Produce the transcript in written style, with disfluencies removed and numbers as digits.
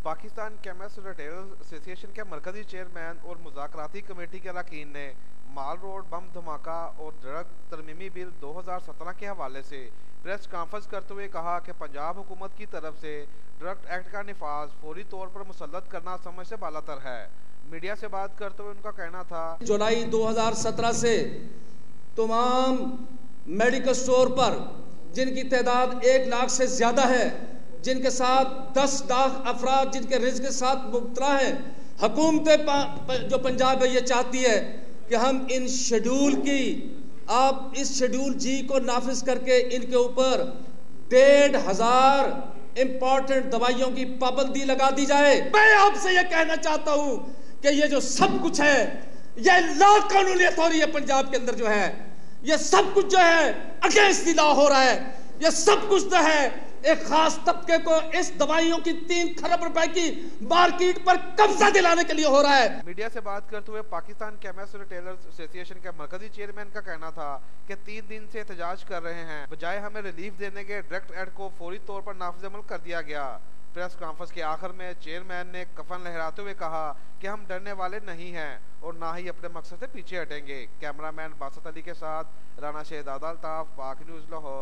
Pakistan chemist retailers association के मरकजी chairman और मुज़ाकराती कमेटी के अरकान ने माल रोड बम धमाका और ड्रग तरमीमी बिल 2017 के हवाले से प्रेस कॉन्फ्रेंस करते हुए कहा कि पंजाब हुकूमत की तरफ से ड्रग एक्ट का निफाज फौरी तौर पर मुसल्लत करना समझ से बालातर है। मीडिया से बात करते हुए उनका कहना था, जुलाई 2017 से तमाम मेडिकल स्टोर पर जिनकी तादाद 1 लाख से ज़्यादा है, जिनके साथ 10 लाख अफराद जिनके रिस्क के साथ मुब्तला है, हुकूमत जो पंजाब है ये चाहती है कि हम इन शेड्यूल की आप इस शेड्यूल जी को नाफिज करके इनके ऊपर 1,500 इंपॉर्टेंट दवाइयों की पाबंदी लगा दी जाए। मैं आपसे ये कहना चाहता हूं कि ये जो सब कुछ है ये ला कानूनियत हो रही है पंजाब के अंदर, जो है ये सब कुछ जो है अगेंस्ट द लॉ हो रहा है। ये सब कुछ जो है एक खास तबके को इस दवाइयों की 3 खरब रुपए की मार्केट पर कब्जा दिलाने के लिए हो रहा है। मीडिया से बात करते हुए पाकिस्तान केमिस्ट रिटेलर्स एसोसिएशन के मरकजी चेयरमैन का कहना था कि 3 दिन से एहतजाज कर रहे हैं, बजाय हमें रिलीफ देने के ड्रग एक्ट को फौरी तौर पर नाफिज अमल कर दिया गया। प्रेस कॉन्फ्रेंस के आखिर में चेयरमैन ने कफन लहराते हुए कहा कि हम डरने वाले नहीं हैं और ना ही अपने मकसद से पीछे हटेंगे। कैमरामैन बासत अली के साथ राना शहजादा अल्ताफ, पाक न्यूज़ लाहौर।